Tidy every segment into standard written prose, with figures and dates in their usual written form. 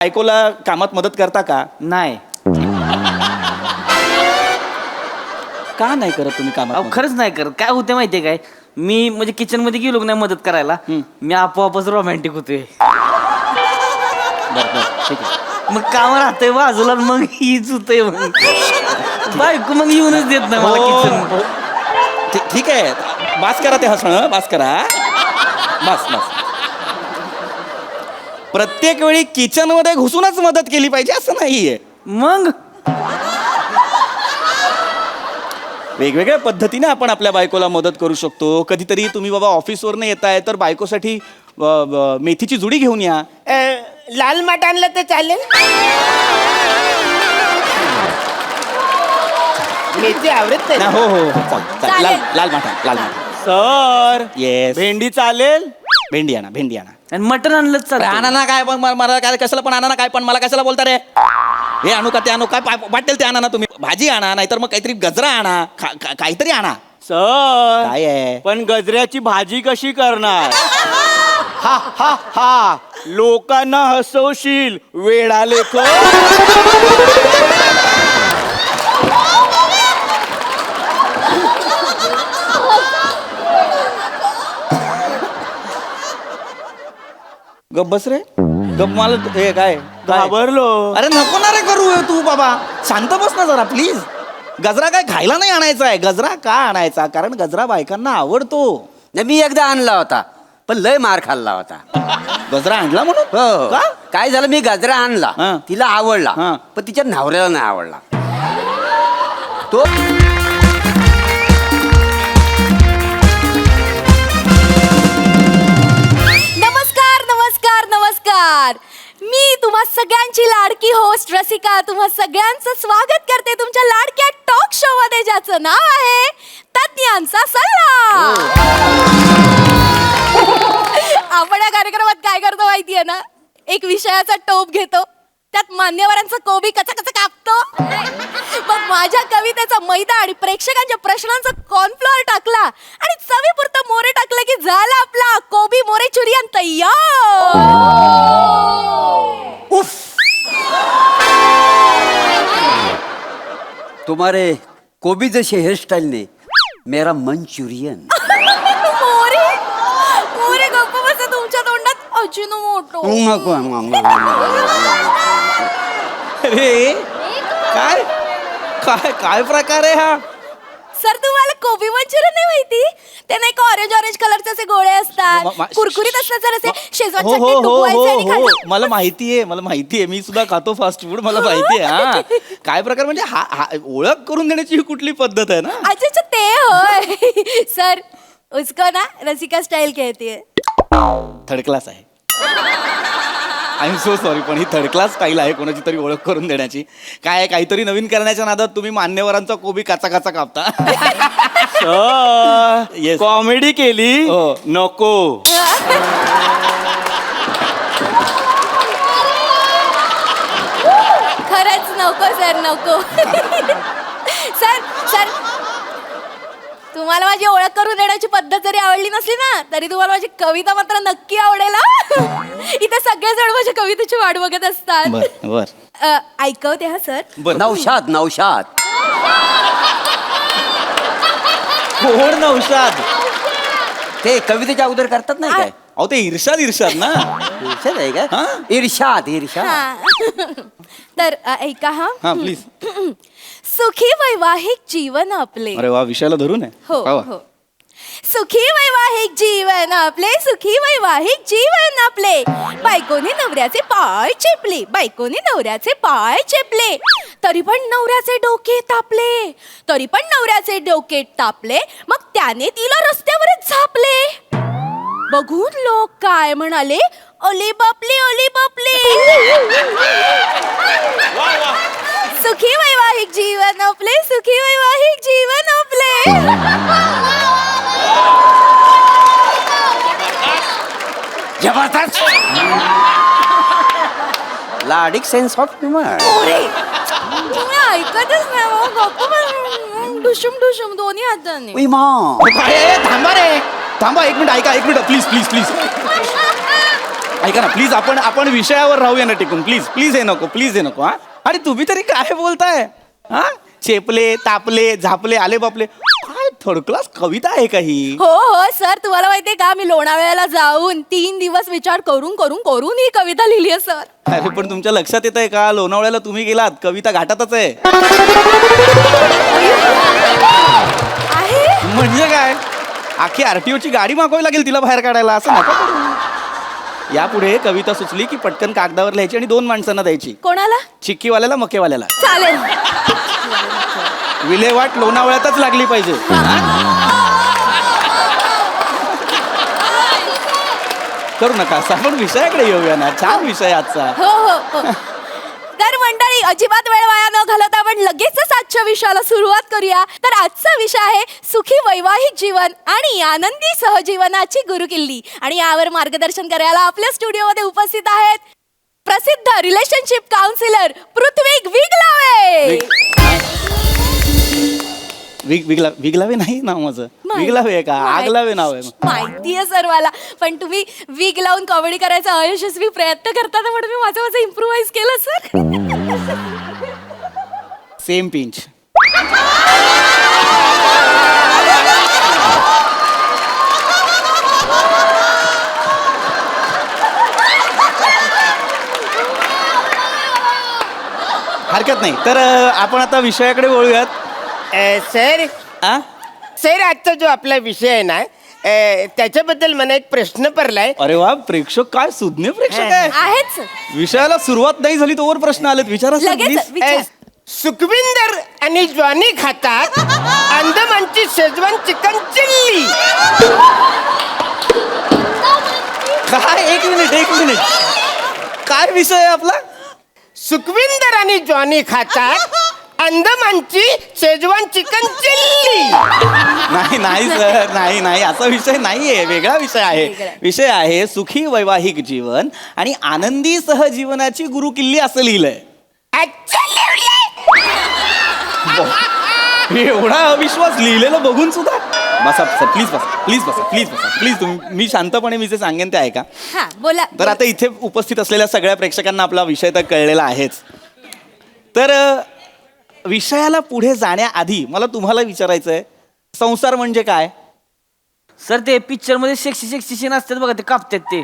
बायकोला कामात मदत करता का? नाही. का नाही करत तुम्ही कामात अहो मदत? खरंच नाही करत. काय होते माहितीये काय, मी म्हणजे किचन मध्ये गेलो की नाही मदत करायला, मी आपोआपच रोमॅन्टिक होतोय. बरं, बरं, ठीक आहे. मग काम राहतंय बाजूला, मग हीच होतंय. मग बायको मग येऊनच देत नाही मला किचन. हो. ठीक आहे, बास करा ते हसणं, बास करा, बास बास. प्रत्येक वेळी किचन मध्ये घुसूनच मदत केली पाहिजे असं नाहीये. मग वेगवेगळ्या पद्धतीने आपण आपल्या बायकोला मदत करू शकतो. कधीतरी तुम्ही बाबा ऑफिसवरनं येताय तर बायकोसाठी मेथीची जुडी घेऊन या. लाल माठ आणलं तर चालेल. मेथी आवडत ना, हो हो हो, चालेल. लाल लाल माठा, लाल माठा. सर येस, भेंडी चालेल. भेंडी आणा, भेंडी आणा. आणि मटण आणलंच चालतं. आणा ना, काय पण मला काय कशाला पण आणा ना, काय पण मला कशाला बोलता रे. हे आणू का ते आणू, काय वाटेल ते आणा ना तुम्ही. भाजी आणा, नाहीतर मग काहीतरी गजरा आणा, काहीतरी आणा. सर काय आहे? पण गजऱ्याची भाजी कशी करणार? हा हा हा, लोकांना हसवशील वेडा लेख. गप बस रे, गप. मला हे काय घाबरलो. अरे नको ना रे करू हे तू बाबा, शांत बस ना जरा प्लीज. गजरा काय खायला नाही आणायचा आहे. गजरा का आणायचा? कारण गजरा बायकांना आवडतो. नाही, मी एकदा आणला होता पण लय मार खाल्ला होता. गजरा आणला म्हणून? हो. का? काय झालं, मी गजरा आणला, हा. तिला आवडला, हा. पण तिच्या नवऱ्याला नाही आवडला. तो नमस्कार नमस्कार नमस्कार. मी तुम्हा सगळ्यांची लाडकी होस्ट रसिका तुम्हा सगळ्यांचं स्वागत करते तुमच्या लाडक्या टॉक शो मध्ये, ज्याचं नाव आहे तज्ञांचा सल्ला. आपण या कार्यक्रमात काय करतो माहितीये ना, एक विषयाचा टोप घेतो, त्यात मान्यवरांचं कोबी कचा कचा कापतो, मग माझ्या कवितेचा मैदा आणि प्रेक्षकांच्या प्रश्नांचा कॉर्नफ्लोअर टाकला आणि चवीपुरतं मोरे टाकलं की झाला आपला कोबी मोरे चुरियन तयार. उफ, तुम्हारे कोबी जैसे हेयरस्टाइल ने मेरा मंचुरियन. मोरे मोरे गप्प बसा, तुमच्या तोंडात अजिनोमोटो. अरे काय काय काय प्रकार आहे हा? सर तुम्हाला कोबी मंचुरियन नाही माहिती? ते नाही का ऑरेंज ऑरेंज कलरचे असे गोळे असतात, कुरकुरीत असतात, जर असे शेजवान हो हो चटणी हो डुबवायचे आणि हो हो, खायचं. मला माहितीये, मला माहितीये. मी सुद्धा खातो फास्ट फूड, मला माहितीये. हा काय प्रकार म्हणजे हा ओळख करून देण्याची ही कुठली पद्धत आहे ना? अच्छा अच्छा, ते होय. सर उसको ना रसिका स्टाइल कहती है. थर्ड क्लास आहे. आय एम सो सॉरी, पण ही थर्ड क्लास स्टाईल आहे कोणाची तरी ओळख करून देण्याची. काय आहे, काहीतरी नवीन करण्याच्या नादात तुम्ही मान्यवरांचा कोबी काचा काचा कापता. Yes. कॉमेडी केली. हो. नको. खरंच नको सर, नको. सर सर तुम्हाला माझी ओळख करून देण्याची पद्धत जरी आवडली नसली ना, तरी तुम्हाला माझी कविता मात्र नक्की आवडेल. इथे सगळेजण माझ्या कवितेची वाट बघत असतात. बर बर ऐकवते हा सर. बर. नौशाद नौशाद. कोण नौशाद? ते कवितेच्या अगोदर करतात नाही काय? अहो ते इर्षाद इर्षाद ना. इर्षाद आहे का? हा? इर्षाद इर्षाद. हा. तर ऐका हा. हा प्लीज. सुखी वैवाहिक जीवन आपले. अरे वा, विषयाला धरून आहे. हो वा वा. हो. सुखी वैवाहिक जीवन आपले, सुखी वैवाहिक जीवन आपले. बायकोने नवऱ्याचे पाय चेपले, बायकोने नवऱ्याचे पाय चेपले, तरी पण नवऱ्याचे डोके तापले, तरी पण नवऱ्याचे डोके तापले. मग त्याने तिला रस्त्यावरच झापले. बघून लोक काय म्हणाले, ओली बापले ओली बापले. सुखी वैवाहिक जीवन आपले, सुखी वैवाहिक जीवन आपले. जबरदस्त. लाडिक सेन्स ऑफ ह्युमर. अरे, तुम्ही ऐकतच नाही मग, गप्प बस. डुशुम डुशुम दोन्ही हाताने. विमान. थांबा रे, थांबा, एक मिनिट ऐका, एक मिनिट प्लीज प्लीज प्लीज. ऐका ना प्लीज, आपण विषयावर राहूया ना टिकून. प्लीज हे नको हा. आणि तुम्ही तरी काय बोलताय हा? चेपले, तापले, झापले, आले बापले, काय थर्ड क्लास कविता आहे का ही? हो हो सर, तुम्हाला माहितीये का मी लोणावळ्याला जाऊन 3 दिवस विचार करून ही कविता लिहिली आहे सर. अरे पण तुमच्या लक्षात येत आहे का, लोणावळ्याला तुम्ही गेलात, कविता घाटातच आहे. आहे म्हणजे काय, आखी आरटीओची गाडी मागवावी लागेल तिला बाहेर काढायला, असं नका करू. यापुढे कविता सुचली की पटकन कागदावर लिहायची आणि 2 माणसांना द्यायची. कोणाला? चिक्कीवाल्याला, मकेवाल्याला. चालेल. विल्हेवाट लोणावळ्यातच लागली पाहिजे. करू नका असं, आपण विषयाकडे येऊया ना. छान विषय आजचा. हो हो हो. तर मंडळी, अजिबात वेळ वाया न घालवता आपण लगेचच आजच्या विषयाला सुरुवात करूया. तर आजचा विषय आहे सुखी वैवाहिक जीवन आणि आनंदी सहजीवनाची गुरुकिल्ली. आणि यावर मार्गदर्शन करायला आपल्या स्टुडिओमध्ये उपस्थित आहेत प्रसिद्ध रिलेशनशिप काउन्सिलर पृथ्वी विगलावे. विगलावे नाही नाव माझं. नाही. विगलावे आहे का? आगलावे नाव आहे. माहितीये सर मला, पण तुम्ही वीग लावून कॉमेडी करायचा अयशस्वी प्रयत्न करता ना, म्हणून मी माझं इम्प्रुव्हाइज केलं सर. Same pinch. हरकत नाही. तर आपण आता विषयाकडे वळूयात. सर आ? सर आजचा जो आपला विषय आहे ना, त्याच्याबद्दल मला एक प्रश्न पडलाय. अरे वा, प्रेक्षक काय सुज्ञ प्रेक्षक आहे. आहेच विषयाला सुरुवात नाही झाली तोवर प्रश्न आलेत. विचारा सर, लगेच please. विचार. सुखविंदर आणि जॉनी खातात अंदमानची शेजवान चिकन चिल्ली. काय, एक मिनिट काय विषय आहे आपला? सुखविंदर आणि जॉनी खातात अंदमानची शेजवान चिकन चिल्ली. नाही सर, नाही असा विषय नाहीये. वेगळा विषय आहे. वेगळा. विषय आहे सुखी वैवाहिक जीवन आणि आनंदी सहजीवनाची गुरुकिल्ली असं लिहिलंय. अच्छा लिहिलंय. एवढा अविश्वास लिहिलेलं बघून सुद्धा. बसा सर, प्लीज तुम्ही, मी शांतपणे मी जे सांगेन ते ऐका. हा बोला. तर आता इथे उपस्थित असलेल्या सगळ्या प्रेक्षकांना आपला विषय तर कळलेला आहेच. तर विषयाला पुढे जाण्याआधी मला तुम्हाला विचारायचंय, संसार म्हणजे काय? सर ते पिक्चर मध्ये सेक्सी सीन असतात बघा, ते कापतात ते.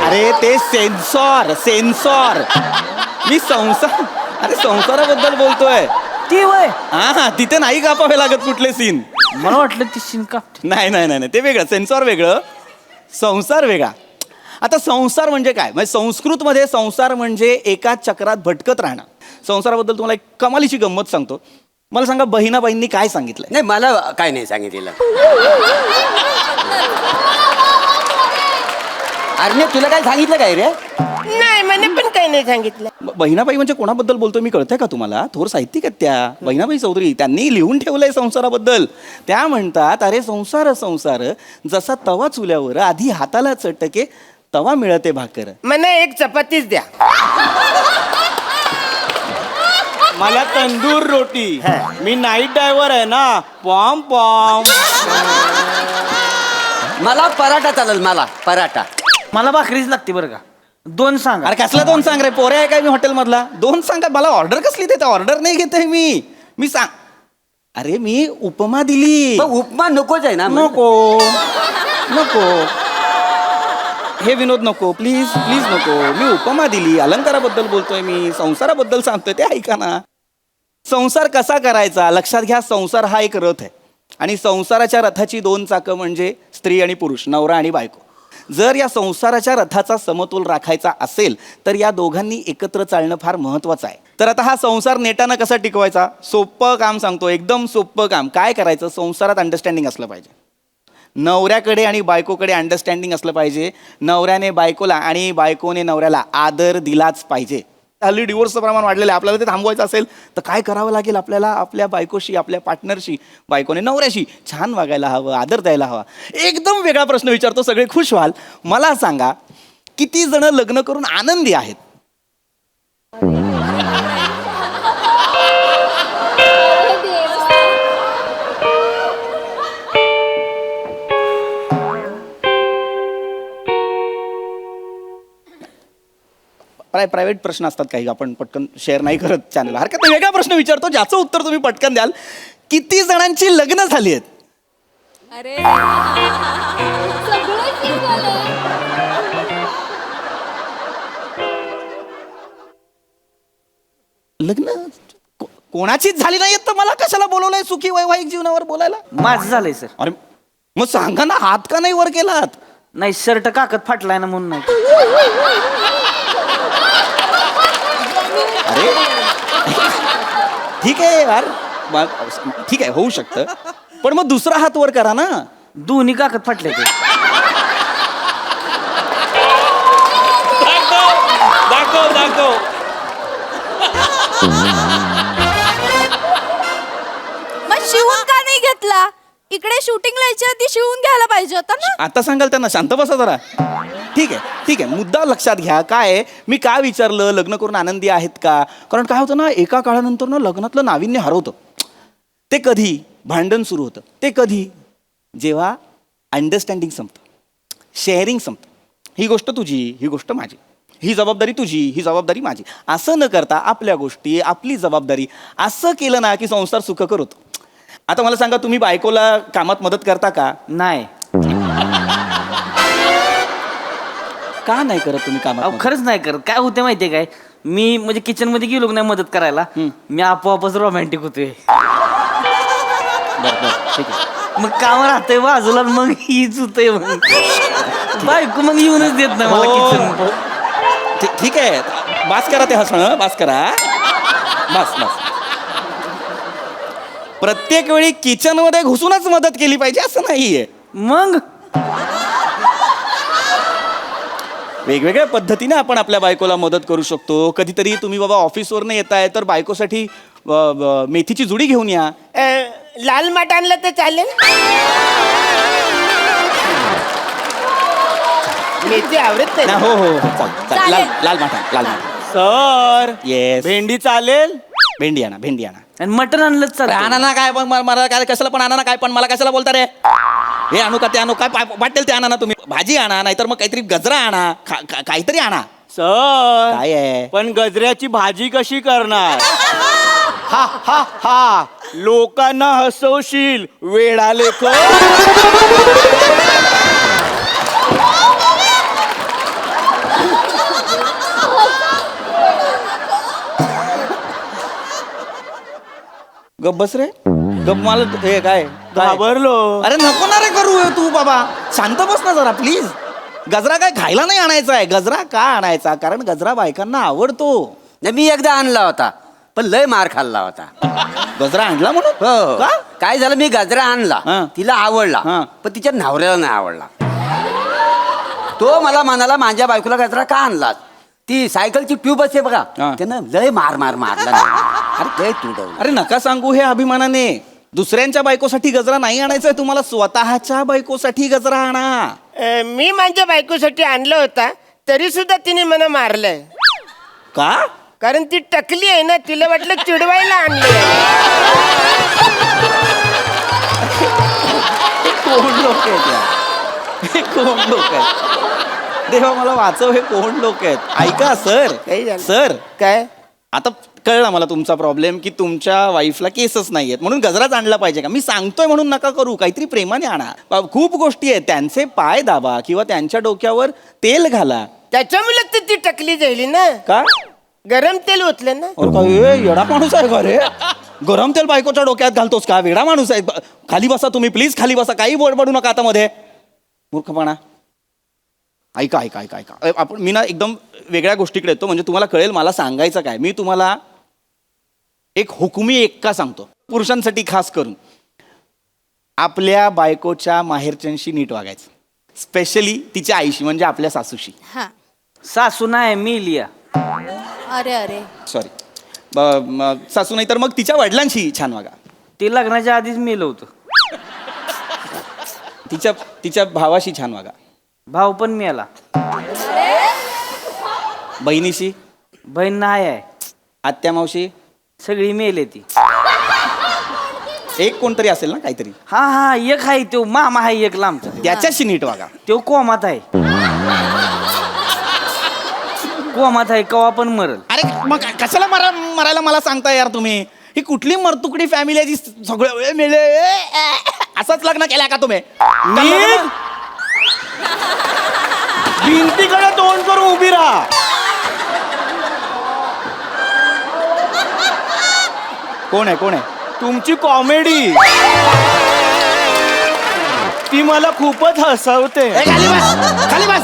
अरे ते सेन्सॉर. मी संसाराबद्दल बोलतोय. ती वय हा, तिथे नाही कापावे लागत कुठले सीन. मला वाटलं ती सीन कापते. नाही, ते वेगळं. सेन्सॉर वेगळं, संसार वेगळा. आता संसार म्हणजे काय? म्हणजे संस्कृतमध्ये संसार म्हणजे एका चक्रात भटकत राहणं. संसाराबद्दल तुम्हाला एक कमालीची गंमत सांगतो. मला सांगा, बहिणाबाईंनी काय सांगितलंय? नाही, मला काय नाही सांगितलेलं. अरे तुला काय सांगितलं काय रे? नाही, मला पण काही नाही सांगितलं. बहिणाबाई म्हणजे कोणाबद्दल बोलतोय मी कळतंय का तुम्हाला? थोर साहित्यिक आहेत त्या बहिणाबाई चौधरी. त्यांनी लिहून ठेवलंय संसाराबद्दल. त्या म्हणतात, अरे संसार जसा तवा चुल्यावर, आधी हाताला चटके तवा मिळते भाकर. मला एक चपातीच द्या. मला तंदूर रोटी. मी नाईट ड्रायव्हर आहे ना. पॉम पॉम. मला पराठा चालेल, मला पराठा. मला भाकरीच लागते बरं का. 2 सांगा. अरे कसला 2 सांग रे? पोरे आहे काय मी हॉटेल मधला? 2 सांगा. मला ऑर्डर कसली देता? ऑर्डर नाही घेते मी सांग. अरे मी उपमा दिली. मग उपमा नकोच आहे ना. नको हे विनोद नको, प्लीज नको. मी उपमा दिली. अलंकाराबद्दल बोलतोय मी, संसाराबद्दल सांगतोय, ते ऐका ना. संसार कसा करायचा लक्षात घ्या. संसार हा एक रथ आहे आणि संसाराच्या रथाची 2 चाकं म्हणजे स्त्री आणि पुरुष, नवरा आणि बायको. जर या संसाराच्या रथाचा समतोल राखायचा असेल तर या दोघांनी एकत्र चालणं फार महत्वाचं आहे. तर आता हा संसार नेटानं कसा टिकवायचा? सोपं काम सांगतो, एकदम सोपं काम. काय करायचं? संसारात अंडरस्टँडिंग असलं पाहिजे. नवऱ्याकडे आणि बायकोकडे अंडरस्टँडिंग असलं पाहिजे. नवऱ्याने बायकोला आणि बायकोने नवऱ्याला आदर दिलाच पाहिजे. हल्ली डिवोर्सचं प्रमाण वाढलेलं आहे. आपल्याला ते थांबवायचं असेल तर काय करावं लागेल? आपल्याला आपल्या बायकोशी, आपल्या पार्टनरशी, बायकोने नवऱ्याशी छान वागायला हवं, आदर द्यायला हवा. एकदम वेगळा प्रश्न विचारतो, सगळे खुश व्हाल. मला सांगा, किती जण लग्न करून आनंदी आहेत? प्रायव्हेट प्रश्न असतात काही, आपण पटकन शेअर नाही करत चॅनल. हरकत नाही, वेगळा प्रश्न विचारतो ज्याचं उत्तर तुम्ही पटकन द्याल. किती जणांची लग्न झाली आहेत? अरे सगळं ठीक झालंय. लग्न कोणाचीच झाली नाही तर मला कशाला बोलवलंय सुखी वैवाहिक जीवनावर बोलायला? माझं झालंय सर. अरे मग सांगा ना, हात का नाही वर केलात? नाही शर्ट काकत फाटलाय ना म्हणून नाही. अरे ठीक आहे यार, ठीक आहे, होऊ शकतं, पण मग दुसरा हात वर करा ना. दोन्ही काकत फाटले ते. दाखव. मग शिवून का नाही घेतला? इकडे शूटिंगला यायच्या आधी शिवून घ्यायला पाहिजे होता ना. आता सांगाल त्यांना शांत बसा जरा. ठीक आहे, मुद्दा लक्षात घ्या. काय आहे, मी का विचारलं लग्न करून आनंदी आहेत का? कारण काय होतं ना, एका काळानंतर ना लग्नातलं नाविन्य हरवतं. ते कधी भांडण सुरू होतं, ते कधी जेव्हा अंडरस्टँडिंग संपतं, शेअरिंग संपतं. ही गोष्ट तुझी, ही गोष्ट माझी, ही जबाबदारी तुझी, ही जबाबदारी माझी, असं न करता आपल्या गोष्टी, आपली जबाबदारी असं केलं ना की संसार सुखकर होतो. आता मला सांगा, तुम्ही बायकोला कामात मदत करता का? नाही. का नाही करत तुम्ही कामात अहो मदत? खरंच नाही करत. काय होते माहितीये काय, मी म्हणजे किचन मध्ये गेलो की नाही मदत करायला, मी आपोआपच रोमॅन्टिक होतोय. बरं, ठीक आहे. मग काम राहतंय बाजूला, मग हीच होतंय. मग बायको मग येऊनच देत नाही मला हो, किचन. हो. ठीक आहे, बास करा ते हसणं, बास करा, बास. प्रत्येक वेळी किचन मध्ये घुसूनच मदत केली पाहिजे असं नाहीये. मग वेगवेगळ्या पद्धतीने आपण आपल्या बायकोला मदत करू शकतो. कधीतरी तुम्ही बाबा ऑफिसवरनं येताय तर बायकोसाठी मेथीची जुडी घेऊन या. लाल माठ आणलं तर चालेल? मेथी आवडत नाही. हो, चालेल. लाल माठा. सर येस, भेंडी चालेल? भेंडी आणा. आणि मटण आणलं अरे चालतं. आणा ना, काय पण मला काय कशाला पण आणा ना, काय पण मला कशाला बोलता रे? हे आणू का ते आणू, काय वाटेल ते आणा ना तुम्ही. भाजी आणा, नाहीतर मग काहीतरी गजरा आणा, काहीतरी आणा. सर काय आहे? पण गजऱ्याची भाजी कशी करणार? हा लोकांना हसवशील वेडाले को. गप बस रे, गप. मला हे काय घाबरलो. अरे नको ना रे करू हे तू बाबा, शांत बस ना जरा प्लीज. गजरा काय खायला नाही आणायचा आहे. गजरा का आणायचा? कारण गजरा बायकांना आवडतो. नाही, मी एकदा आणला होता पण लय मार खाल्ला होता. गजरा आणला म्हणून? हो. का? काय झालं, मी गजरा हा. आणला, तिला आवडला, हा. पण तिच्या नवऱ्याला नाही आवडला. तो मला म्हणाला, माझ्या बायकोला गजरा का आणलास? ती सायकलची ट्यूब असते बघा, हा. त्यानं लय मारला. अरे लय तुडवलं. अरे नका सांगू हे अभिमानाने. दुसऱ्यांच्या बायकोसाठी गजरा नाही आणायचा आहे तुम्हाला, स्वतःच्या बायकोसाठी गजरा आणा. मी माझ्या बायकोसाठी आणलं होता तरी सुद्धा तिने मला मारलंय. का? कारण ती टकली आहे ना, तिला वाटलं चिडवायला आणलं. कोण लोक आहेत या? हे कोण लोक आहेत? देवा मला वाचव, हे कोण लोक आहेत? ऐका काही झालं? सर, काय? आता कळला मला तुमचा प्रॉब्लेम की तुमच्या वाईफला केसच नाही आहेत म्हणून गजराच आणला पाहिजे का? मी सांगतोय म्हणून नका करू, काहीतरी प्रेमाने आणा. खूप गोष्टी आहेत, त्यांचे पाय दाबा किंवा त्यांच्या डोक्यावर तेल घाला. त्याच्यामुळे तर ती टकली जाईल ना. का? गरम तेल ओतलं ना. अरे काय येडा माणूस आहे का रे? गरम तेल बायकोच्या डोक्यात घालतोस का? वेडा माणूस आहे. खाली बसा तुम्ही प्लीज, खाली बसा. काही बोडबडू नका आता मध्ये. मूर्खपणा. ऐका. आपण मी ना एकदम वेगळ्या गोष्टीकडे येतो म्हणजे तुम्हाला कळेल मला सांगायचं काय. मी तुम्हाला एक हुकुमी एक्का सांगतो, पुरुषांसाठी खास करून. आपल्या बायकोच्या माहेरच्यांशी नीट वागायचं, स्पेशली तिच्या आईशी म्हणजे आपल्या सासूशी. हा. सासू नाही, मी लिया. अरे सॉरी, सासू नाही तर मग तिच्या वडिलांशी छान वागा. ते लग्नाच्या आधीच मेलं होतं. तिच्या भावाशी छान वागा. भाऊ पण मेला. बहिणीशी, बहीण नाही आहे, आत्या मावशी, सगळी मेले ती. एक कोणतरी असेल ना काहीतरी, हा एक आहे तो मामा आहे एक लांबचा, त्याच्याशी नीट वागा. तो कोमात आहे. कोमात आहे कवा पण मरल. अरे मग कशाला मरायला मला सांगता यार तुम्ही? ही कुठली मरतुकडी फॅमिली आहे जी सगळं वेळ मिळे असंच लग्न केलंय का तुम्ही? भिंतीकडे तोंड करून उभी राहा. कोण आहे तुमची कॉमेडी ती मला खूपच हसवते. ए, खाली बस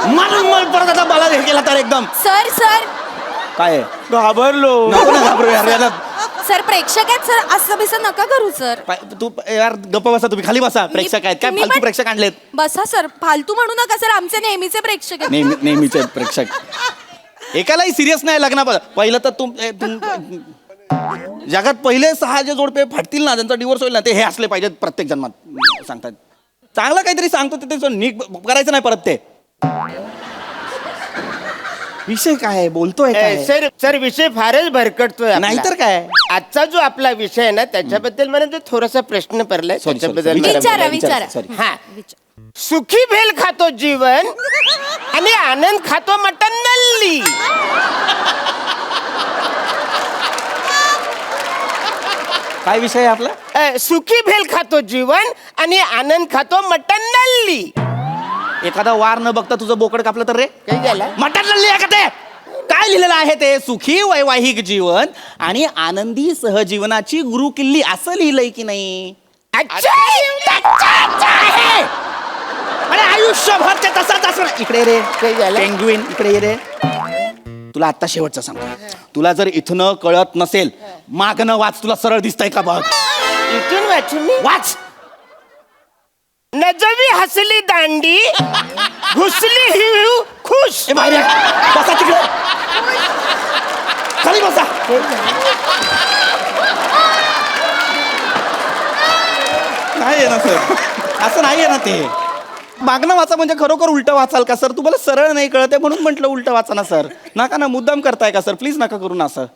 मला परत आता मला हे केला तर एकदम सर सर काय आहे? घाबरलो. नको ना घाबरू यार याला. सर प्रेक्षक आहेत सर, असं बिसं नका करू सर. तू यार गप्प बसा तुम्ही, खाली बसा. प्रेक्षक आहेत काय? तुम्ही फालतू पण- प्रेक्षक आणलेत. बसा सर, फालतू म्हणू नका सर, आमचे नेहमीचे प्रेक्षक आहेत. नेहमीचे प्रेक्षक. एकालाही सिरियस नाही लग्न. पहिलं तर जगात पहिले 6 जे जोडपे फाटतील ना, त्यांचा डिवोर्स होईल ना, ते हे असले पाहिजेत प्रत्येक जन्मात. सांगतात चांगलं काहीतरी सांगतो ते नीट करायचं नाही परत. ते विषय काय आहे? बोलतोय काय? सर विषय फारच भरकटतोय आपला. नाहीतर काय? आजचा जो आपला विषय आहे ना त्याच्याबद्दल मला जो थोडासा प्रश्न पडलाय Sorry, त्याच्याबद्दल विचारा, मला- विचारा. Sorry. हा सुखी भेल खातो जीवन आणि आनंद खातो मटन नल्ली. काय विषय आहे आपला? सुखी भेल खातो जीवन आणि आनंद खातो मटन नल्ली. एखादा वार न बघता तुझं बोकड कापलं तर रे काय झालं? मटण लढली आहे का ते? काय लिहिलेलं आहे ते? सुखी वैवाहिक जीवन आणि आनंदी सहजीवनाची गुरु किल्ली असं लिहिलंय की नाही? अच्छा आहे. अरे आयुष्यभर ते तसाच असणार. इकडे रे काय झालं? पेंग्विन, इकडे ये रे. तुला आता शेवटचं सांगतो, तुला जर इथनं कळत नसेल मागणं वाच, तुला सरळ दिसतंय का बघ. इथून वाचू मी. वाच. नजवी हसली दांडी घुसली हिळू खुश. ए बाहेर या. बसा तिकडे, खाली बसा. नाही आहे ना सर, असं नाही आहे ना ते. मागणं वाचा म्हणजे खरोखर उलटं वाचाल का सर? तुम्हाला सरळ नाही कळत आहे म्हणून म्हटलं उलटं वाचा ना सर. नका ना, मुद्दाम करताय का सर? प्लीज नका करू ना असं.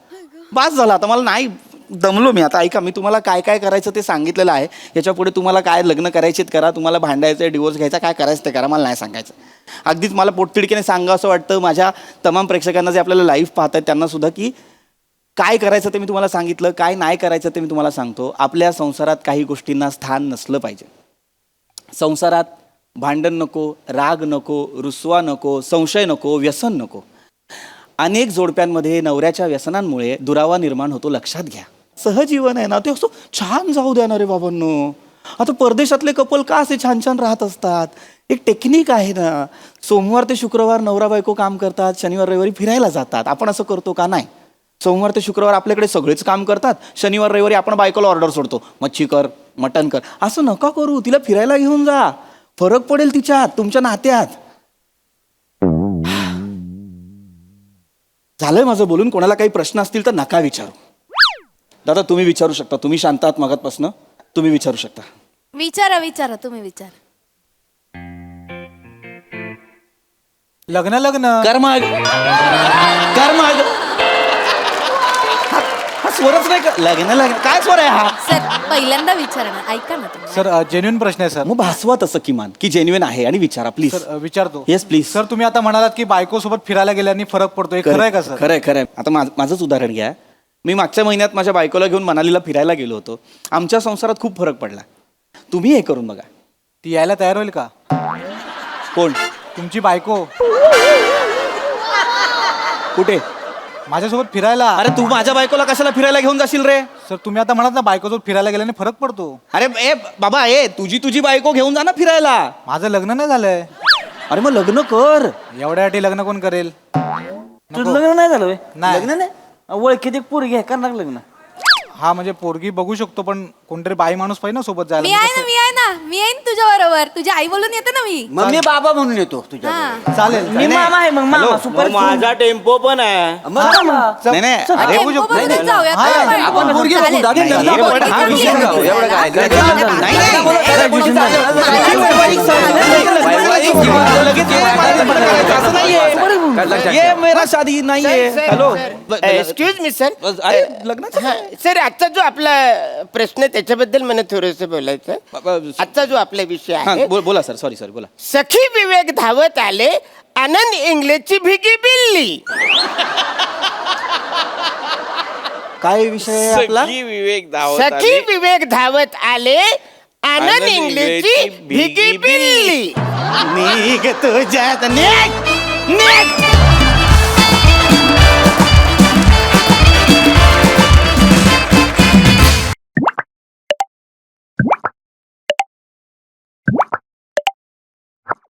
बास झालं आता, मला नाही दमलो मी आता. ऐका, मी तुम्हाला काय काय करायचं ते सांगितलेलं आहे. याच्या पुढे तुम्हाला काय लग्न करायचेत करा, तुम्हाला भांडायचं डिवोर्स घ्यायचा, काय करायचं ते करा, मला नाही सांगायचं. अगदीच मला पोटतिडकीने सांगा असं वाटतं माझ्या तमाम प्रेक्षकांना जे आपल्याला लाईव्ह पाहत आहेत त्यांना सुद्धा, की काय करायचं ते मी तुम्हाला सांगितलं, काय नाही करायचं ते मी तुम्हाला सांगतो. आपल्या संसारात काही गोष्टींना स्थान नसलं पाहिजे. संसारात भांडण नको, राग नको, रुसवा नको, संशय नको, व्यसन नको. अनेक जोडप्यांमध्ये नवऱ्याच्या व्यसनांमुळे दुरावा निर्माण होतो, लक्षात घ्या. सहजीवन आहे ना ते असं छान जाऊ द्या ना रे बाबांनो. आता परदेशातले कपल का असे छान छान राहत असतात? एक टेक्निक आहे ना. सोमवार ते शुक्रवार नवरा बायको काम करतात, शनिवार रविवारी फिरायला जातात. आपण असं करतो का? नाही. सोमवार ते शुक्रवार आपल्याकडे सगळेच काम करतात, शनिवार रविवारी आपण बायकोला ऑर्डर सोडतो, मच्छी कर, मटण कर. असं नका करू. तिला फिरायला घेऊन जा, फरक पडेल तिच्यात, तुमच्या नात्यात. झालंय माझं बोलून. कोणाला काही प्रश्न असतील तर नका विचारू. दादा तुम्ही विचारू शकता, तुम्ही शांत आहात मगातपासनं, तुम्ही विचारू शकता. विचारा विचारा, तुम्ही विचारा. लग्न कर्मग कर्मग हा स्वरच नाही का? लग्न काय स्वर आहे हा? सर पहिल्यांदा विचारा ना, ऐका ना तुम्ही. सर जेन्युइन प्रश्न आहे सर. मग भासवा तसं किमान की जेन्युइन आहे आणि विचारा प्लीज. सर विचारतो. Yes please. सर तुम्ही आता म्हणालात की बायको सोबत फिरायला गेल्याने फरक पडतो, हे खरं आहे का सर? खरंय खरंय. आता माझंच उदाहरण घ्या. मी मागच्या महिन्यात माझ्या बायकोला घेऊन मनालीला फिरायला गेलो होतो. आमच्या संसारात खूप फरक पडला. तुम्ही हे करून बघा. ती यायला तयार होईल का? कोण? तुमची बायको कुठे? माझ्यासोबत फिरायला. अरे तू माझ्या बायकोला कशाला फिरायला घेऊन जाशील रे? सर तुम्ही आता म्हणाल ना बायकोसोबत फिरायला गेल्याने फरक पडतो. अरे ए बाबा, तुझी बायको घेऊन जा ना फिरायला. माझं लग्न नाही झालंय. अरे मग लग्न कर. एवढ्यासाठी लग्न कोण करेल? तुझं लग्न नाही झालं व्हय? नाही. लग्न नाही? ओळखीत एक पोरगी आहे, करणार लग्न. हा म्हणजे पोरगी बघू शकतो पण कोणतरी बाई माणूस पाहिजे ना सोबत जायला. मी आहे ना, मी आहे ना, मी येईन तुझ्या बरोबर. तुझी आई बोलून येते ना मी. मग मी बाबा म्हणून येतो तुझ्या हा. चालेल. मी मामा आहे मग, मामा सुपर. माझा टेम्पो पण आहे. नाही नाही अरे टेम्पोमधूनच जाऊया. हा, काय आपण वाटतं? पोरगी बघून चालेल. दादी नाही, लग्न हे आपण पण हा लग्न विषय करू. नाही. एवढं काय? नाही, असं नाहीये. ये मेरा शादी नाहीये. Hello excuse me sir. अरे लग्नाचं सर आजचा जो आपला प्रश्न त्याच्याबद्दल मला थोडंसं बोलायचं. आजचा जो आपला विषय आहे, बोला सर. सॉरी बोला. सखी विवेक धावत आले आनंद इंग्लिशची भिगी बिल्ली. काय विषय आहे आपला? सखी विवेक धावत सखी आले. विवेक धावत आले, आनंद इंग्लिशची भिगी बिल्ली. निघ तुझ्यात निघ निघ